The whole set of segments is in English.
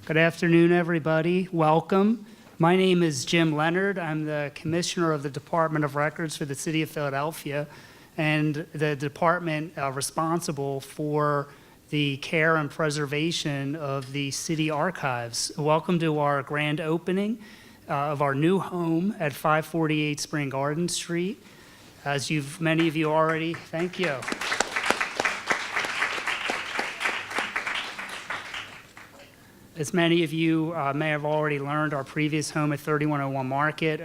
Good afternoon, everybody. Welcome. My name is Jim Leonard. I'm the Commissioner of the Department of Records for the City of Philadelphia, and the department responsible for the care and preservation of the city archives. Welcome to our grand opening of our new home at 548 Spring Garden Street. As many of you already, thank you. As many of you may have already learned, our previous home at 3101 Market,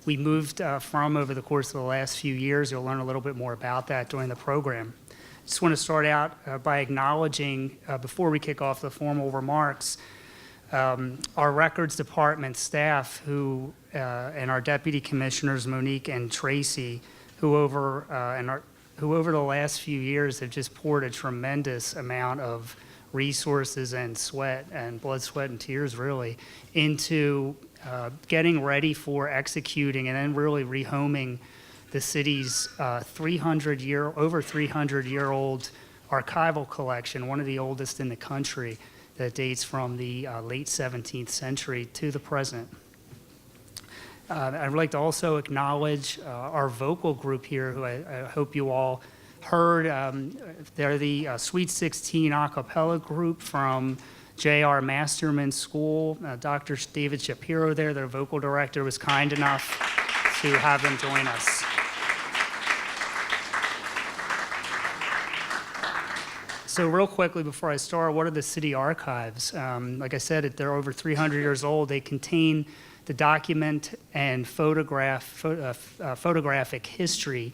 we moved from over the course of the last few years. You'll learn a little bit more about that during the program. Just want to start out by acknowledging, before we kick off the formal remarks, our records department staff and our deputy commissioners, Monique and Tracy, who over the last few years have just poured a tremendous amount of resources and sweat and blood, sweat, and tears really into getting ready for executing and then really rehoming the city's over 300-year-old archival collection, one of the oldest in the country, that dates from the late 17th century to the present. I'd like to also acknowledge our vocal group here, who I hope you all heard. They're the Sweet 16 a cappella group from J.R. Masterman School. Dr. David Shapiro there, their vocal director, was kind enough to have them join us. So real quickly before I start, what are the city archives? Like I said, they're over 300 years old. They contain the document and photographic history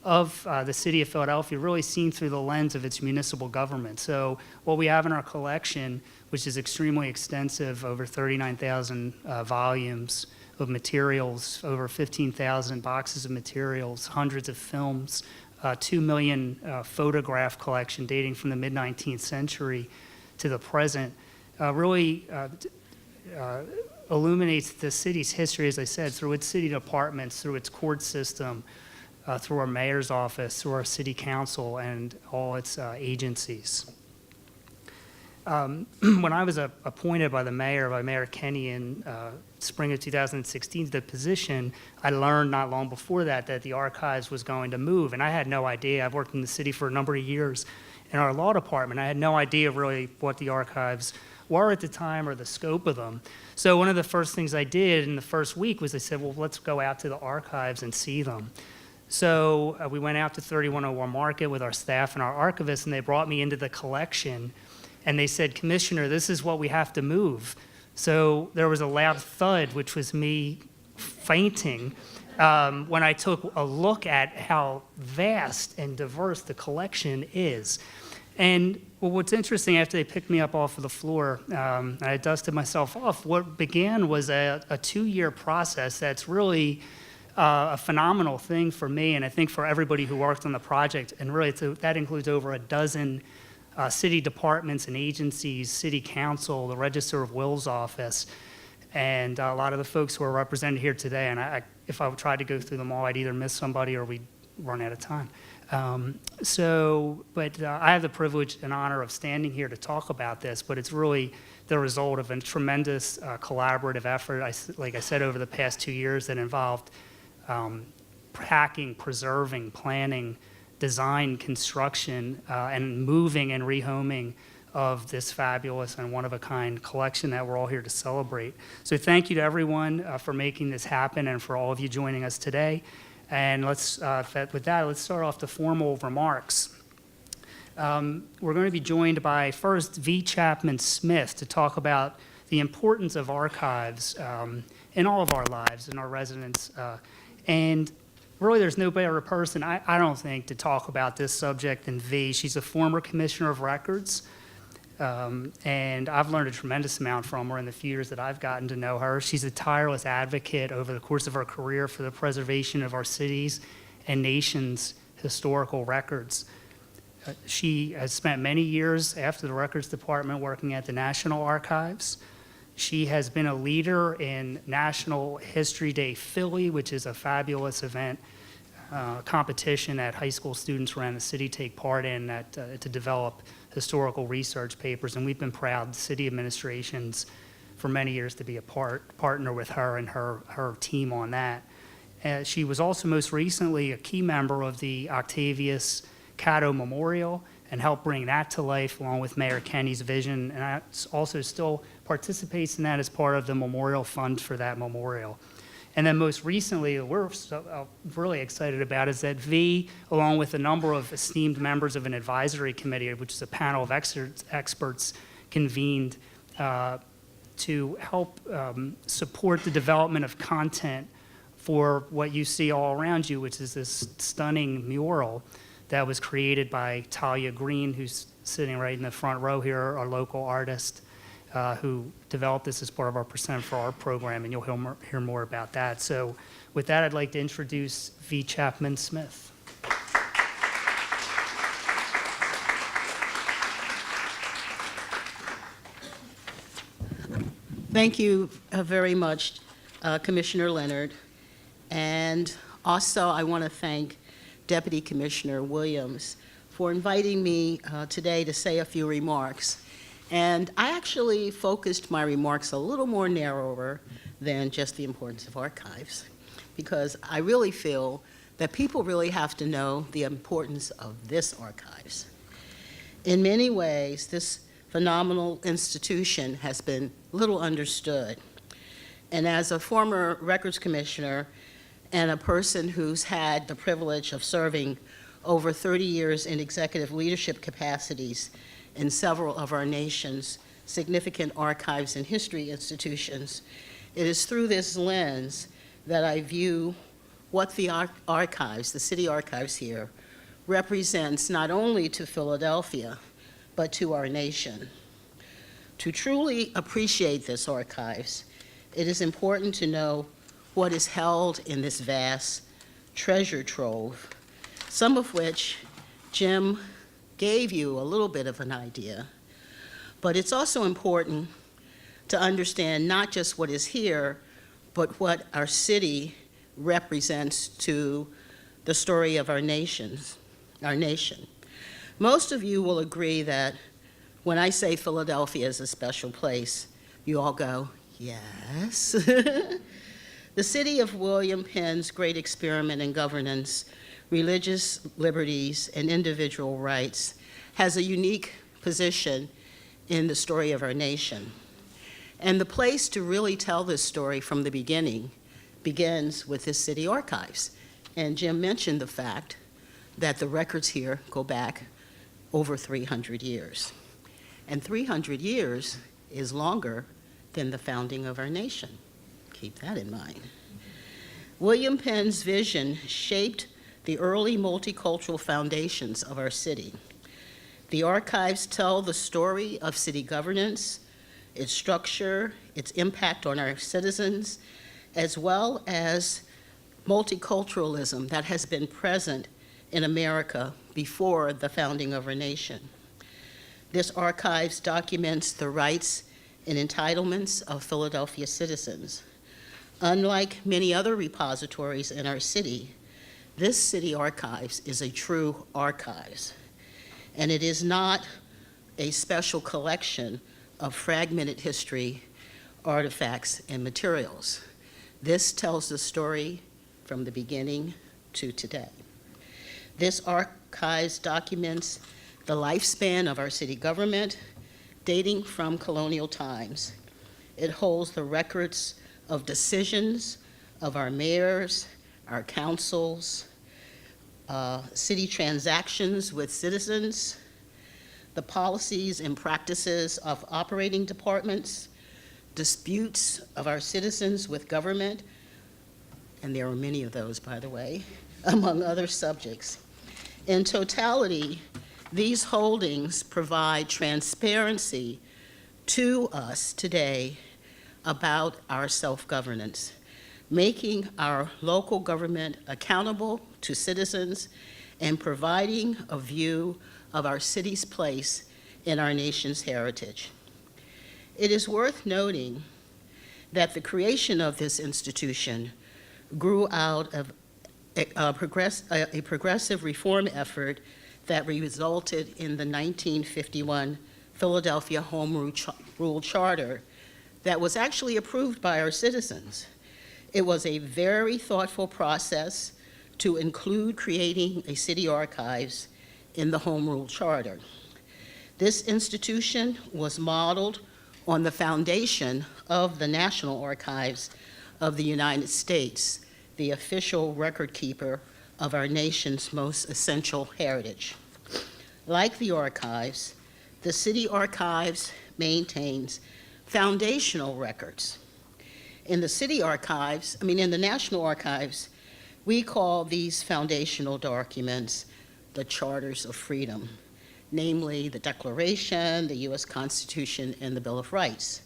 of the city of Philadelphia, really seen through the lens of its municipal government. So what we have in our collection, which is extremely extensive, over 39,000 volumes of materials, over 15,000 boxes of materials, hundreds of films, 2 million photograph collection dating from the mid-19th century to the present, really illuminates the city's history, as I said, through its city departments, through its court system, through our mayor's office, through our city council, and all its agencies. When I was appointed by Mayor Kenney in spring of 2016 to the position, I learned not long before that the archives was going to move, and I had no idea. I've worked in the city for a number of years in our law department. I had no idea really what the archives were at the time or the scope of them. So one of the first things I did in the first week was I said, well, let's go out to the archives and see them. So we went out to 3101 Market with our staff and our archivists, and they brought me into the collection, and they said, Commissioner, this is what we have to move. So there was a loud thud, which was me fainting, when I took a look at how vast and diverse the collection is. And well, what's interesting, after they picked me up off of the floor, I dusted myself off, what began was a 2-year process that's really a phenomenal thing for me, and I think for everybody who worked on the project, and really that includes over a dozen city departments and agencies, city council, the Register of Wills office, and a lot of the folks who are represented here today. And if I tried to go through them all, I'd either miss somebody or we'd run out of time. I have the privilege and honor of standing here to talk about this, but it's really the result of a tremendous collaborative effort, like I said, over the past 2 years that involved packing, preserving, planning, design, construction, and moving and rehoming of this fabulous and one-of-a-kind collection that we're all here to celebrate. So thank you to everyone for making this happen and for all of you joining us today. And with that, let's start off the formal remarks. We're going to be joined by first V. Chapman Smith to talk about the importance of archives in all of our lives, in our residents. And really, there's no better person, I don't think, to talk about this subject than V. She's a former commissioner of records, and I've learned a tremendous amount from her in the few years that I've gotten to know her. She's a tireless advocate over the course of her career for the preservation of our cities and nation's historical records. She has spent many years after the records department working at the National Archives. She has been a leader in National History Day Philly, which is a fabulous event, competition that high school students around the city take part in to develop historical research papers, and we've been proud, city administrations, for many years to be a partner with her and her team on that. She was also most recently a key member of the Octavius Catto Memorial and helped bring that to life along with Mayor Kenny's vision, and also still participates in that as part of the memorial fund for that memorial. And then most recently, we're really excited about is that V, along with a number of esteemed members of an advisory committee, which is a panel of experts convened to help support the development of content for what you see all around you, which is this stunning mural that was created by Talia Green, who's sitting right in the front row here, our local artist, who developed this as part of our Percent for Art program, and you'll hear more about that. So with that, I'd like to introduce V. Chapman Smith. Thank you very much, Commissioner Leonard. And also, I want to thank Deputy Commissioner Williams for inviting me today to say a few remarks. And I actually focused my remarks a little more narrower than just the importance of archives, because I really feel that people really have to know the importance of this archives. In many ways, this phenomenal institution has been little understood. And as a former records commissioner and a person who's had the privilege of serving over 30 years in executive leadership capacities in several of our nation's significant archives and history institutions, it is through this lens that I view what the archives, the city archives here, represents not only to Philadelphia, but to our nation. To truly appreciate this archives, it is important to know what is held in this vast treasure trove, some of which Jim gave you a little bit of an idea. But it's also important to understand not just what is here, but what our city represents to the story of our nation. Most of you will agree that when I say Philadelphia is a special place, you all go, yes. The city of William Penn's great experiment in governance, religious liberties, and individual rights has a unique position in the story of our nation. And the place to really tell this story from the beginning begins with this city archives. And Jim mentioned the fact that the records here go back over 300 years. And 300 years is longer than the founding of our nation. Keep that in mind. William Penn's vision shaped the early multicultural foundations of our city. The archives tell the story of city governance, its structure, its impact on our citizens, as well as multiculturalism that has been present in America before the founding of our nation. This archives documents the rights and entitlements of Philadelphia citizens. Unlike many other repositories in our city, this city archives is a true archives, and it is not a special collection of fragmented history, artifacts, and materials. This tells the story from the beginning to today. This archives documents the lifespan of our city government, dating from colonial times. It holds the records of decisions of our mayors, our councils, city transactions with citizens, the policies and practices of operating departments, disputes of our citizens with government, and there are many of those, by the way, among other subjects. In totality, these holdings provide transparency to us today about our self-governance, making our local government accountable to citizens and providing a view of our city's place in our nation's heritage. It is worth noting that the creation of this institution grew out of a progressive reform effort that resulted in the 1951 Philadelphia Home Rule Charter that was actually approved by our citizens. It was a very thoughtful process to include creating a city archives in the Home Rule Charter. This institution was modeled on the foundation of the National Archives of the United States, the official record keeper of our nation's most essential heritage. Like the archives, the city archives maintains foundational records. In the National Archives, we call these foundational documents the Charters of Freedom, namely the Declaration, the U.S. Constitution, and the Bill of Rights.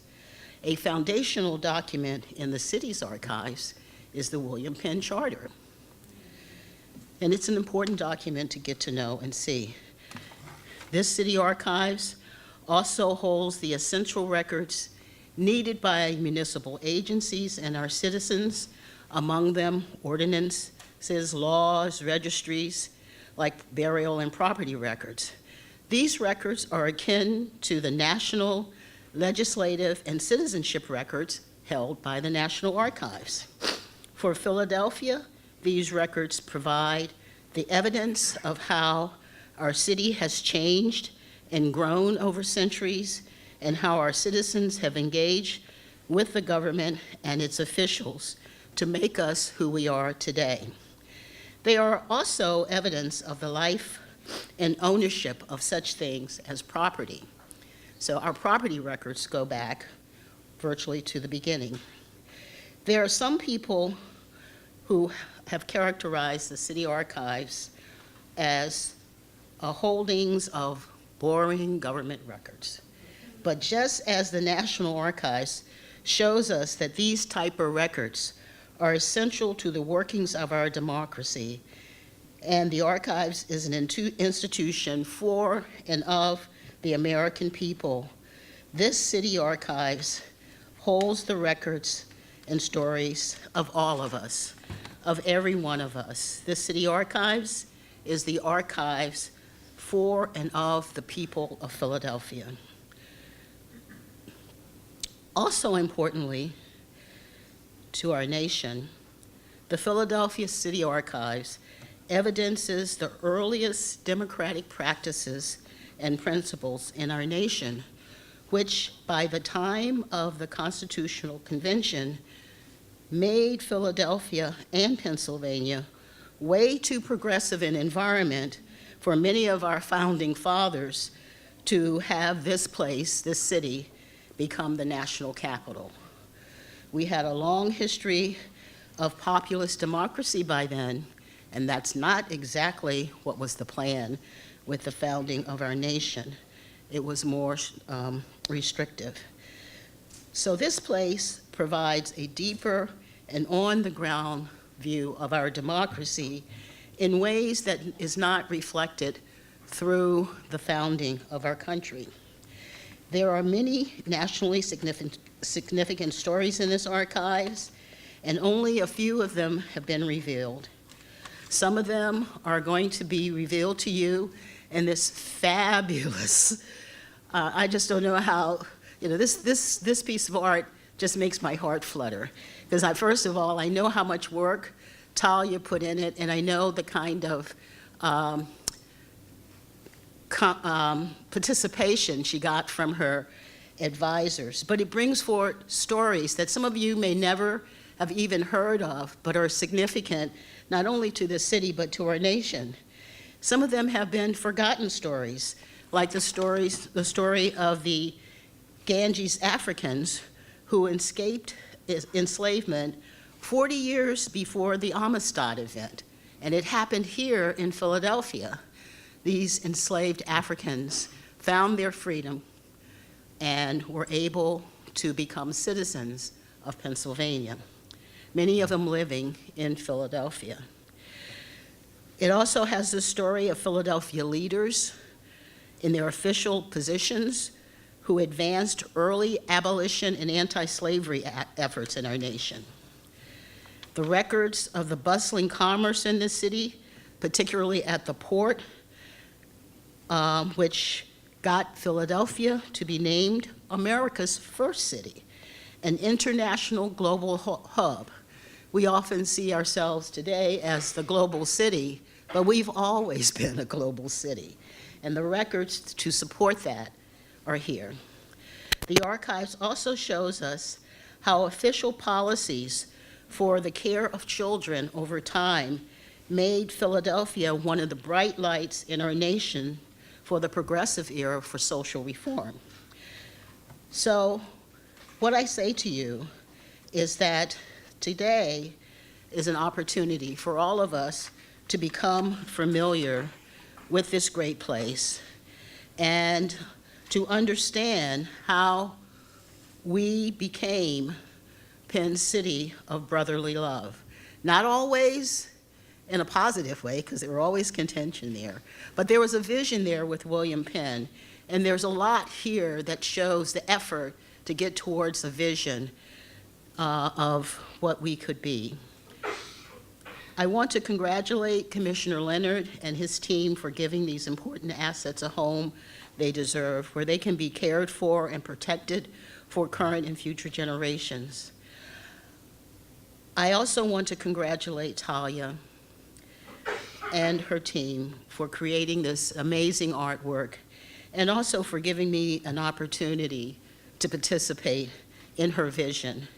A foundational document in the city's archives is the William Penn Charter. And it's an important document to get to know and see. This city archives also holds the essential records needed by municipal agencies and our citizens, among them ordinances, laws, registries, like burial and property records. These records are akin to the national, legislative, and citizenship records held by the National Archives. For Philadelphia, these records provide the evidence of how our city has changed and grown over centuries, and how our citizens have engaged with the government and its officials to make us who we are today. They are also evidence of the life and ownership of such things as property. So our property records go back virtually to the beginning. There are some people who have characterized the city archives as holdings of boring government records. But just as the National Archives shows us that these type of records are essential to the workings of our democracy, and the archives is an institution for and of the American people, this city archives holds the records and stories of all of us, of every one of us. This city archives is the archives for and of the people of Philadelphia. Also importantly to our nation, the Philadelphia City Archives evidences the earliest democratic practices and principles in our nation, which by the time of the Constitutional Convention made Philadelphia and Pennsylvania way too progressive an environment for many of our founding fathers to have this place, this city, become the national capital. We had a long history of populist democracy by then, and that's not exactly what was the plan with the founding of our nation. It was more restrictive. So this place provides a deeper and on-the-ground view of our democracy in ways that is not reflected through the founding of our country. There are many nationally significant stories in this archives, and only a few of them have been revealed. Some of them are going to be revealed to you in this fabulous, I just don't know how, this piece of art just makes my heart flutter. Because first of all, I know how much work Talia put in it, and I know the kind of participation she got from her advisors. But it brings forth stories that some of you may never have even heard of, but are significant not only to the city, but to our nation. Some of them have been forgotten stories, like the story of the Ganges Africans who escaped enslavement 40 years before the Amistad event. And it happened here in Philadelphia. These enslaved Africans found their freedom and were able to become citizens of Pennsylvania, many of them living in Philadelphia. It also has the story of Philadelphia leaders in their official positions who advanced early abolition and anti-slavery efforts in our nation. The records of the bustling commerce in the city, particularly at the port, which got Philadelphia to be named America's first city, an international global hub. We often see ourselves today as the global city, but we've always been a global city, and the records to support that are here. The archives also shows us how official policies for the care of children over time made Philadelphia one of the bright lights in our nation for the progressive era for social reform. So what I say to you is that today is an opportunity for all of us to become familiar with this great place and to understand how we became Penn's City of Brotherly Love. Not always in a positive way, because there were always contention there, but there was a vision there with William Penn, and there's a lot here that shows the effort to get towards a vision of what we could be. I want to congratulate Commissioner Leonard and his team for giving these important assets a home they deserve, where they can be cared for and protected for current and future generations. I also want to congratulate Talia and her team for creating this amazing artwork, and also for giving me an opportunity to participate in her vision.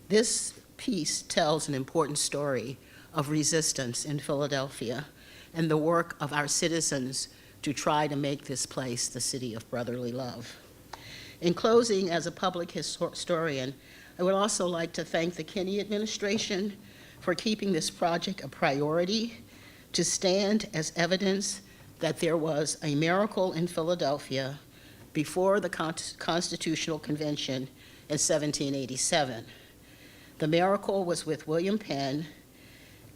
This piece tells an important story of resistance in Philadelphia and the work of our citizens to try to make this place the city of brotherly love. In closing, as a public historian, I would also like to thank the Kenney administration for keeping this project a priority, to stand as evidence that there was a miracle in Philadelphia before the Constitutional Convention in 1787. The miracle was with William Penn,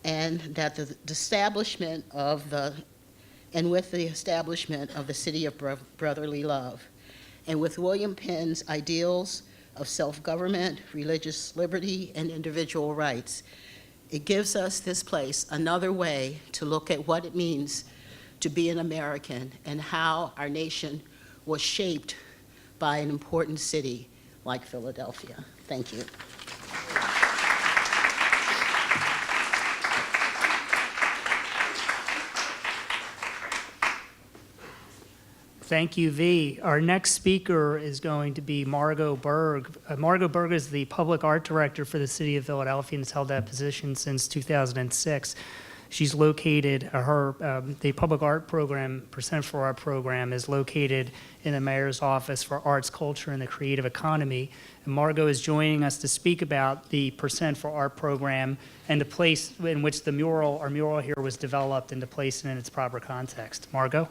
and that the establishment of the city of brotherly love, and with William Penn's ideals of self-government, religious liberty, and individual rights, it gives us this place another way to look at what it means to be an American and how our nation was shaped by an important city like Philadelphia. Thank you. Thank you, V. Our next speaker is going to be Margot Berg. Margot Berg is the Public Art Director for the City of Philadelphia and has held that position since 2006. She's located, the Public Art Program, Percent for Art Program, is located in the Mayor's Office for Arts, Culture, and the Creative Economy. And Margot is joining us to speak about the Percent for Art Program and the place in which our mural here was developed and to place it in its proper context. Margot?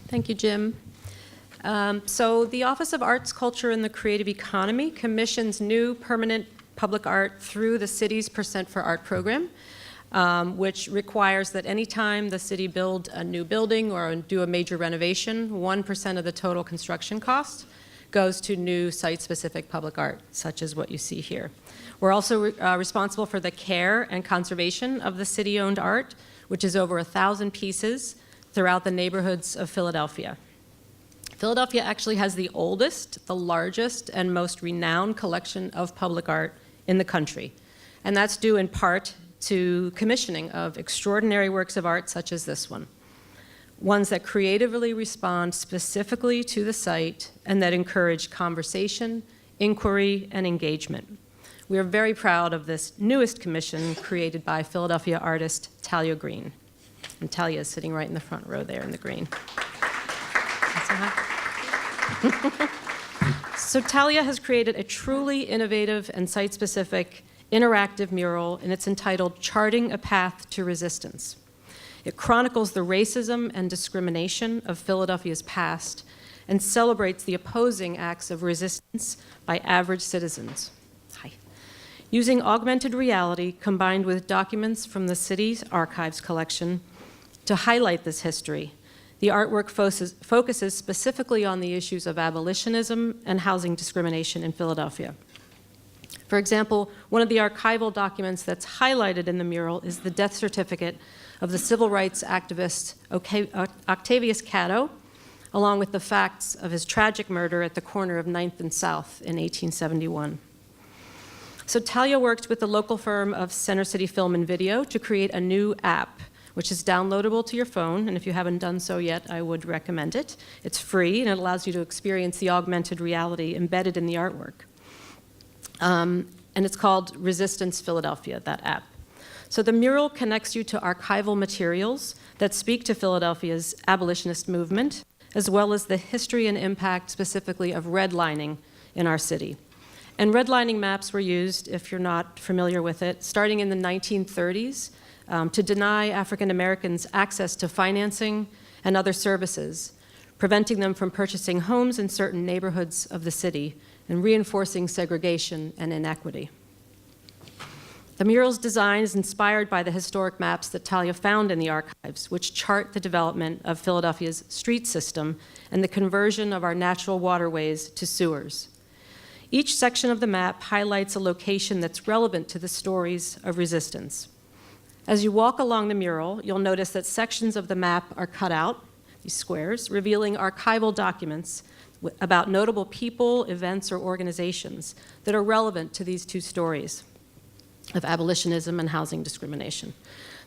Thank you, Jim. So the Office of Arts, Culture, and the Creative Economy commissions new permanent public art through the city's Percent for Art program, which requires that any time the city build a new building or do a major renovation, 1% of the total construction cost goes to new site-specific public art, such as what you see here. We're also responsible for the care and conservation of the city-owned art, which is over 1,000 pieces throughout the neighborhoods of Philadelphia. Philadelphia actually has the oldest, the largest, and most renowned collection of public art in the country. And that's due in part to commissioning of extraordinary works of art such as this one. Ones that creatively respond specifically to the site and that encourage conversation, inquiry, and engagement. We are very proud of this newest commission created by Philadelphia artist Talia Green. And Talia is sitting right in the front row there in the green. So Talia has created a truly innovative and site-specific interactive mural, and it's entitled Charting a Path to Resistance. It chronicles the racism and discrimination of Philadelphia's past and celebrates the opposing acts of resistance by average citizens. Hi. Using augmented reality combined with documents from the city's archives collection to highlight this history, the artwork focuses specifically on the issues of abolitionism and housing discrimination in Philadelphia. For example, one of the archival documents that's highlighted in the mural is the death certificate of the civil rights activist Octavius Catto, along with the facts of his tragic murder at the corner of 9th and South in 1871. So Talia worked with the local firm of Center City Film and Video to create a new app, which is downloadable to your phone, and if you haven't done so yet, I would recommend it. It's free, and it allows you to experience the augmented reality embedded in the artwork. And it's called Resistance Philadelphia, that app. So the mural connects you to archival materials that speak to Philadelphia's abolitionist movement, as well as the history and impact specifically of redlining in our city. And redlining maps were used, if you're not familiar with it, starting in the 1930s to deny African Americans access to financing and other services, preventing them from purchasing homes in certain neighborhoods of the city and reinforcing segregation and inequity. The mural's design is inspired by the historic maps that Talia found in the archives, which chart the development of Philadelphia's street system and the conversion of our natural waterways to sewers. Each section of the map highlights a location that's relevant to the stories of resistance. As you walk along the mural, you'll notice that sections of the map are cut out, these squares, revealing archival documents about notable people, events, or organizations that are relevant to these two stories of abolitionism and housing discrimination.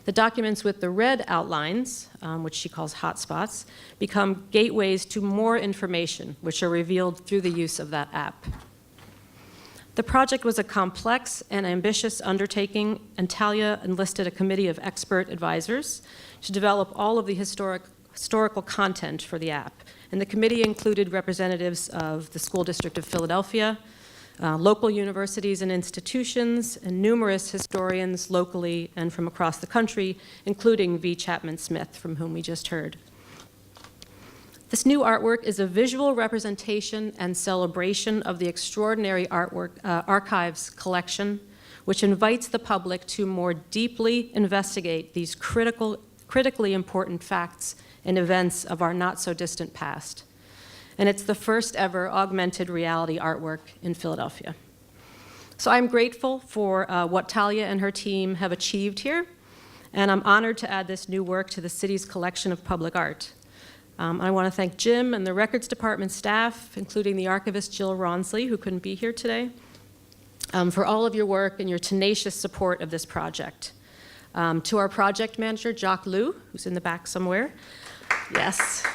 The documents with the red outlines, which she calls hotspots, become gateways to more information, which are revealed through the use of that app. The project was a complex and ambitious undertaking, and Talia enlisted a committee of expert advisors to develop all of the historical content for the app. And the committee included representatives of the School District of Philadelphia, local universities and institutions, and numerous historians locally and from across the country, including V. Chapman Smith, from whom we just heard. This new artwork is a visual representation and celebration of the extraordinary archives collection, which invites the public to more deeply investigate these critically important facts and events of our not-so-distant past. And it's the first ever augmented reality artwork in Philadelphia. So I'm grateful for what Talia and her team have achieved here, and I'm honored to add this new work to the city's collection of public art. I want to thank Jim and the Records Department staff, including the archivist Jill Ronsley, who couldn't be here today, for all of your work and your tenacious support of this project. To our project manager, Jacques Liu, who's in the back somewhere. Yes.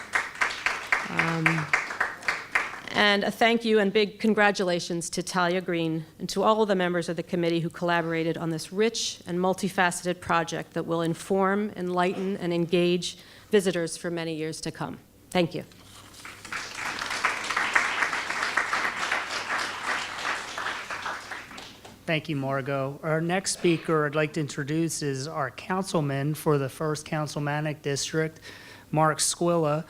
And a thank you and big congratulations to Talia Green and to all of the members of the committee who collaborated on this rich and multifaceted project that will inform, enlighten, and engage visitors for many years to come. Thank you. Thank you, Margot. Our next speaker I'd like to introduce is our councilman for the 1st Councilmanic District, Mark Squilla.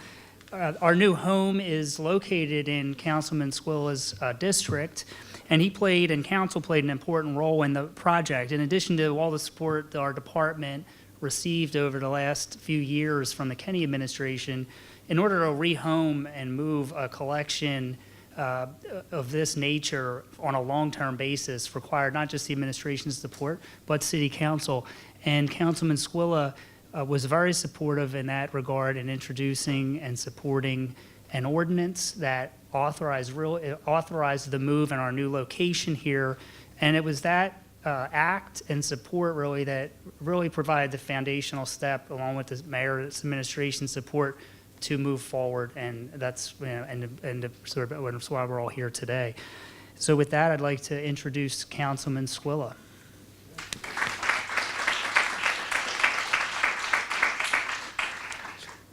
Our new home is located in Councilman Squilla's district, and he played and council played an important role in the project. In addition to all the support that our department received over the last few years from the Kenney administration, in order to rehome and move a collection of this nature on a long-term basis required not just the administration's support, but city council. And Councilman Squilla was very supportive in that regard in introducing and supporting an ordinance that authorized the move in our new location here. And it was that act and support really that really provided the foundational step, along with the mayor's administration support, to move forward. And that's and sort of that's why we're all here today. So with that, I'd like to introduce Councilman Squilla.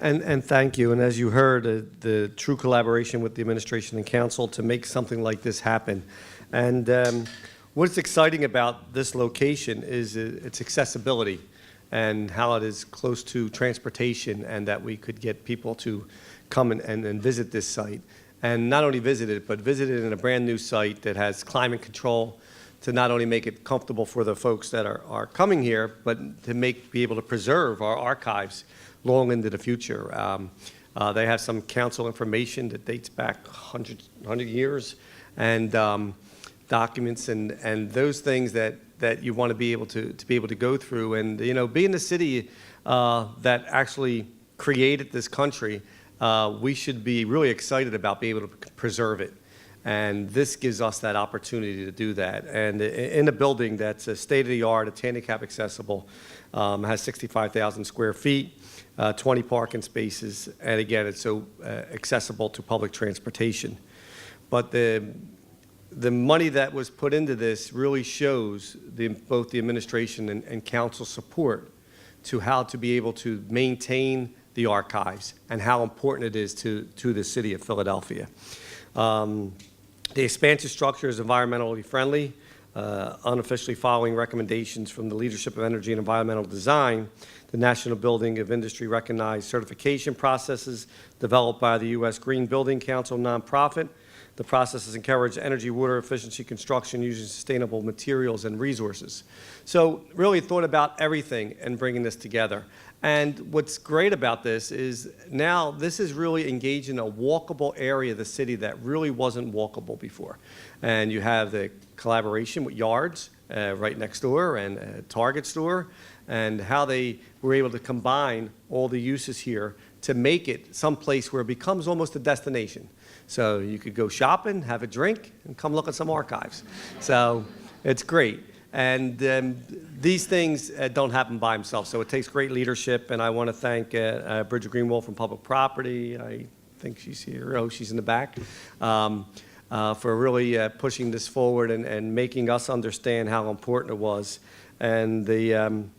And thank you. And as you heard, the true collaboration with the administration and council to make something like this happen. And what's exciting about this location is its accessibility and how it is close to transportation, and that we could get people to come and visit this site. And not only visit it, but visit it in a brand new site that has climate control to not only make it comfortable for the folks that are coming here, but to be able to preserve our archives long into the future. They have some council information that dates back 100 years, and documents and those things that you want to be able to go through. And, being the city that actually created this country, we should be really excited about being able to preserve it. And this gives us that opportunity to do that. And in a building that's a state-of-the-art, it's handicap accessible, has 65,000 square feet, 20 parking spaces, and again, it's so accessible to public transportation. But the money that was put into this really shows both the administration and council support to how to be able to maintain the archives and how important it is to the city of Philadelphia. The expansion structure is environmentally friendly, unofficially following recommendations from the Leadership of Energy and Environmental Design, the National Building of Industry recognized certification processes developed by the U.S. Green Building Council nonprofit. The processes encourage energy, water efficiency construction using sustainable materials and resources. So really thought about everything and bringing this together. And what's great about this is now this is really engaged in a walkable area of the city that really wasn't walkable before. And you have the collaboration with Yards right next door and a Target store, and how they were able to combine all the uses here to make it someplace where it becomes almost a destination. So you could go shopping, have a drink, and come look at some archives. So it's great. And these things don't happen by themselves, so it takes great leadership, and I want to thank Bridget Greenwald from Public Property. I think she's here. Oh, she's in the back. For really pushing this forward and making us understand how important it was. And the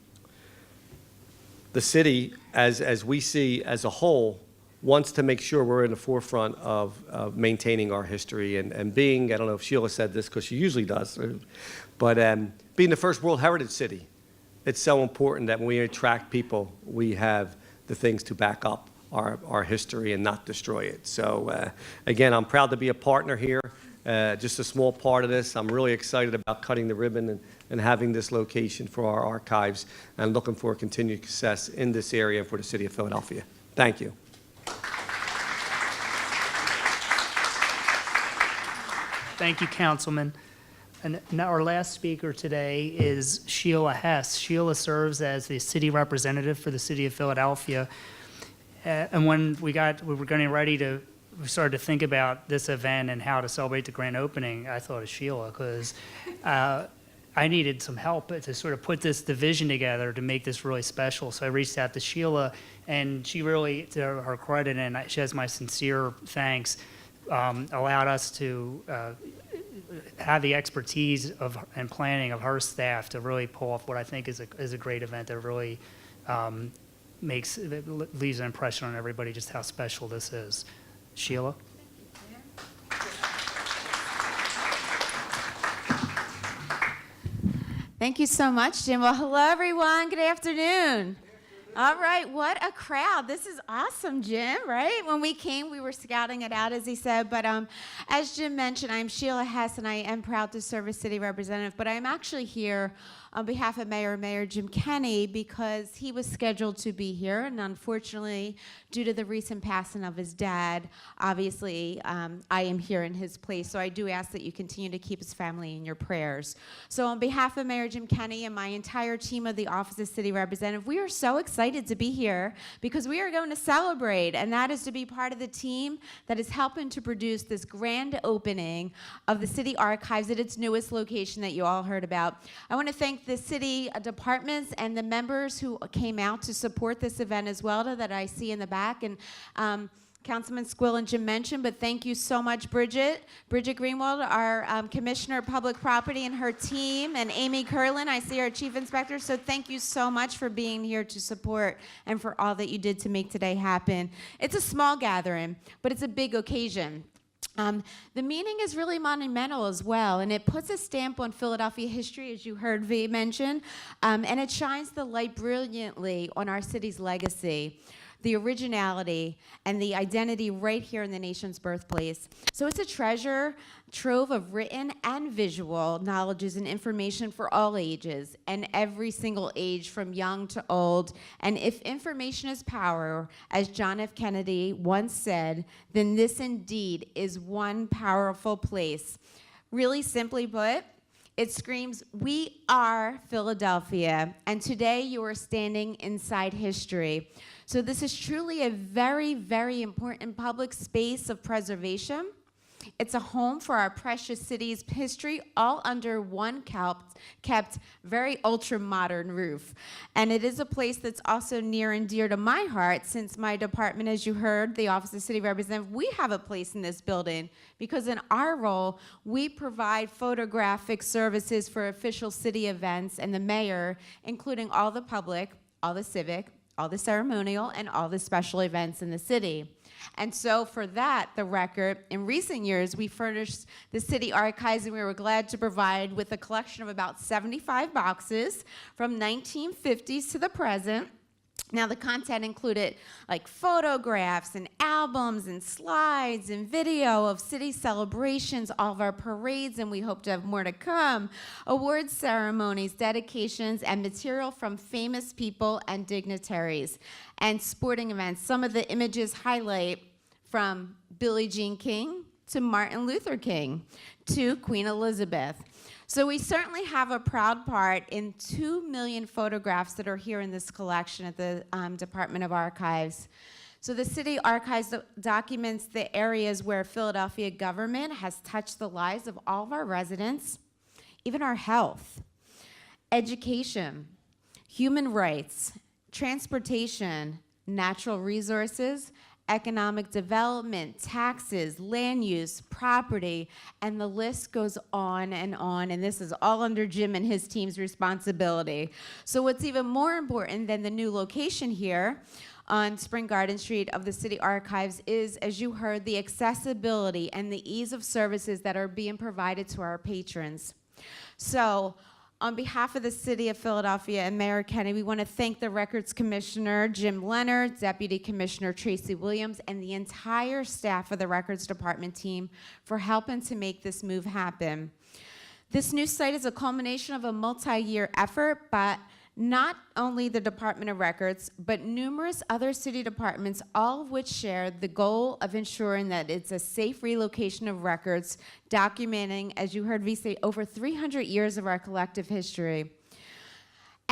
city, as we see as a whole, wants to make sure we're in the forefront of maintaining our history and being, I don't know if Sheila said this because she usually does, but being the first World Heritage City, it's so important that when we attract people, we have the things to back up our history and not destroy it. So again, I'm proud to be a partner here, just a small part of this. I'm really excited about cutting the ribbon and having this location for our archives, and looking for continued success in this area and for the city of Philadelphia. Thank you. Thank you, Councilman. And now our last speaker today is Sheila Hess. Sheila serves as the city representative for the city of Philadelphia. And when we were getting ready we started to think about this event and how to celebrate the grand opening, I thought of Sheila, because I needed some help to sort of put this division together to make this really special. So I reached out to Sheila, and she really, to her credit, and she has my sincere thanks, allowed us to have the expertise and planning of her staff to really pull off what I think is a great event that really leaves an impression on everybody just how special this is. Sheila? Thank you so much, Jim. Well, hello, everyone. Good afternoon. All right, what a crowd. This is awesome, Jim, right? When we came, we were scouting it out, as he said. But as Jim mentioned, I'm Sheila Hess, and I am proud to serve as city representative. But I'm actually here on behalf of Mayor Jim Kenney, because he was scheduled to be here, and unfortunately, due to the recent passing of his dad, obviously, I am here in his place. So I do ask that you continue to keep his family in your prayers. So on behalf of Mayor Jim Kenney and my entire team of the Office of City Representative, we are so excited to be here because we are going to celebrate, and that is to be part of the team that is helping to produce this grand opening of the City Archives at its newest location that you all heard about. I want to thank the city departments and the members who came out to support this event as well, that I see in the back. And Councilman Squill and Jim mentioned, but thank you so much, Bridget Greenwald, our Commissioner of Public Property, and her team, and Amy Curlin, I see our Chief Inspector. So thank you so much for being here to support and for all that you did to make today happen. It's a small gathering, but it's a big occasion. The meaning is really monumental as well, and it puts a stamp on Philadelphia history, as you heard V mention, and it shines the light brilliantly on our city's legacy, the originality, and the identity right here in the nation's birthplace. So it's a treasure trove of written and visual knowledges and information for all ages, and every single age from young to old. And if information is power, as John F. Kennedy once said, then this indeed is one powerful place. Really simply put, it screams, "We are Philadelphia," and today you are standing inside history. So this is truly a very, very important public space of preservation. It's a home for our precious city's history, all under one kept very ultra-modern roof. And it is a place that's also near and dear to my heart, since my department, as you heard, the Office of City Representative, we have a place in this building because in our role, we provide photographic services for official city events, and the mayor, including all the public, all the civic, all the ceremonial, and all the special events in the city. And so for that, the record, in recent years, we furnished the city archives, and we were glad to provide with a collection of about 75 boxes from 1950s to the present. Now, the content included like photographs and albums and slides and video of city celebrations, all of our parades, and we hope to have more to come, award ceremonies, dedications, and material from famous people and dignitaries, and sporting events. Some of the images highlight from Billie Jean King to Martin Luther King to Queen Elizabeth. So we certainly have a proud part in 2 million photographs that are here in this collection at the Department of Archives. So the City Archives documents the areas where Philadelphia government has touched the lives of all of our residents, even our health, education, human rights, transportation, natural resources, economic development, taxes, land use, property, and the list goes on, and this is all under Jim and his team's responsibility. So what's even more important than the new location here on Spring Garden Street of the City Archives is, as you heard, the accessibility and the ease of services that are being provided to our patrons. So, on behalf of the City of Philadelphia and Mayor Kenny, we want to thank the Records Commissioner, Jim Leonard, Deputy Commissioner Tracy Williams, and the entire staff of the Records Department team for helping to make this move happen. This new site is a culmination of a multi-year effort, but not only the Department of Records, but numerous other city departments, all of which share the goal of ensuring that it's a safe relocation of records, documenting, as you heard V say, over 300 years of our collective history.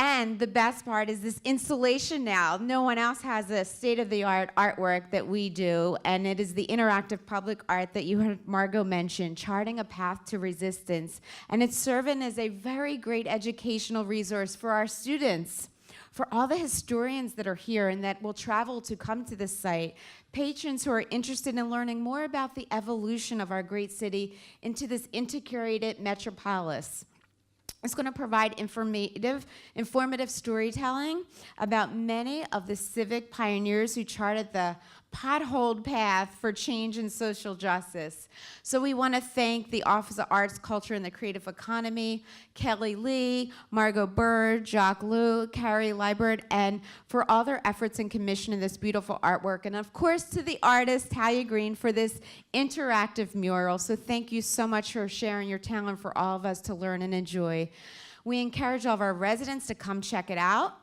And the best part is this installation now. No one else has a state-of-the-art artwork that we do, and it is the interactive public art that you heard Margot mention, charting a path to resistance. And it's serving as a very great educational resource for our students, for all the historians that are here and that will travel to come to this site, patrons who are interested in learning more about the evolution of our great city into this integrated metropolis. It's going to provide informative storytelling about many of the civic pioneers who charted the potholed path for change and social justice. So we want to thank the Office of Arts, Culture, and the Creative Economy, Kelly Lee, Margot Bird, Jacques Liu, Carrie Liebert, and for all their efforts in commissioning this beautiful artwork. And of course, to the artist, Talia Green, for this interactive mural. So thank you so much for sharing your talent for all of us to learn and enjoy. We encourage all of our residents to come check it out.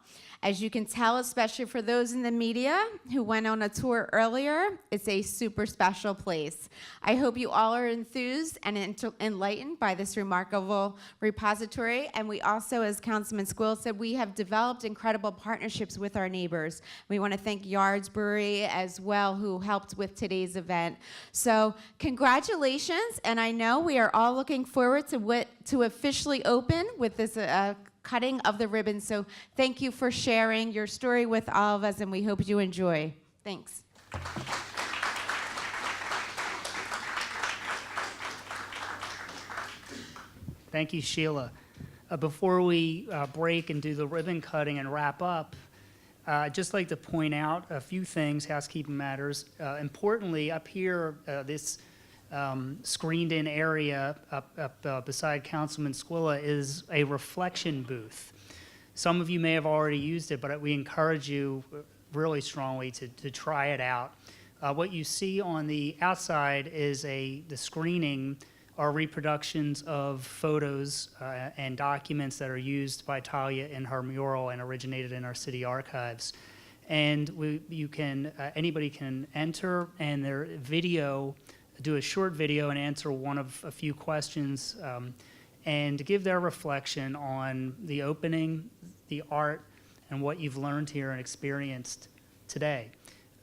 As you can tell, especially for those in the media who went on a tour earlier, it's a super special place. I hope you all are enthused and enlightened by this remarkable repository. And we also, as Councilman Squill said, we have developed incredible partnerships with our neighbors. We want to thank Yards Brewery as well, who helped with today's event. So congratulations, and I know we are all looking forward to officially open with this cutting of the ribbon. So thank you for sharing your story with all of us, and we hope you enjoy. Thanks. Thank you, Sheila. Before we break and do the ribbon cutting and wrap up, I'd just like to point out a few things, housekeeping matters. Importantly, up here, this screened-in area up beside Councilman Squilla is a reflection booth. Some of you may have already used it, but we encourage you really strongly to try it out. What you see on the outside is the screening are reproductions of photos and documents that are used by Talia in her mural and originated in our city archives. And anybody can enter, and their video do a short video and answer one of a few questions and give their reflection on the opening, the art, and what you've learned here and experienced today.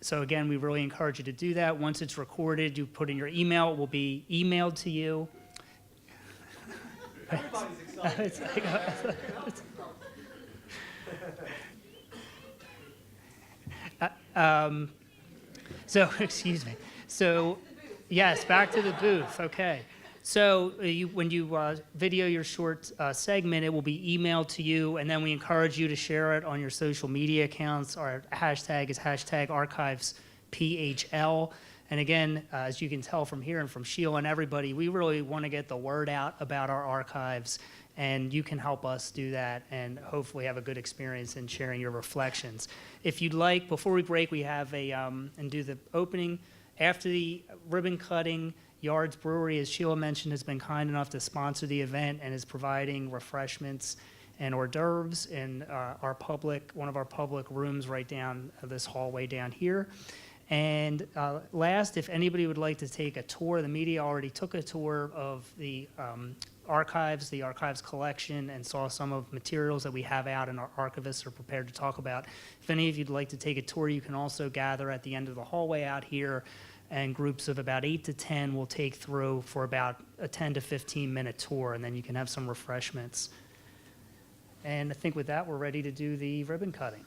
So again, we really encourage you to do that. Once it's recorded, you put in your email, it will be emailed to you. Everybody's excited. It's like, so, excuse me. So, yes, back to the booth. Okay. So, when you video your short segment, it will be emailed to you, and then we encourage you to share it on your social media accounts. Our hashtag is #ArchivesPHL. And again, as you can tell from here and from Sheila and everybody, we really want to get the word out about our archives, and you can help us do that and hopefully have a good experience in sharing your reflections. If you'd like, before we break, we have and do the opening. After the ribbon cutting, Yards Brewery, as Sheila mentioned, has been kind enough to sponsor the event and is providing refreshments and hors d'oeuvres in one of our public rooms right down this hallway down here. And last, if anybody would like to take a tour, the media already took a tour of the archives collection, and saw some of materials that we have out and our archivists are prepared to talk about. If any of you'd like to take a tour, you can also gather at the end of the hallway out here, and groups of about 8 to 10 will take through for about a 10 to 15-minute tour, and then you can have some refreshments. And I think with that, we're ready to do the ribbon cutting.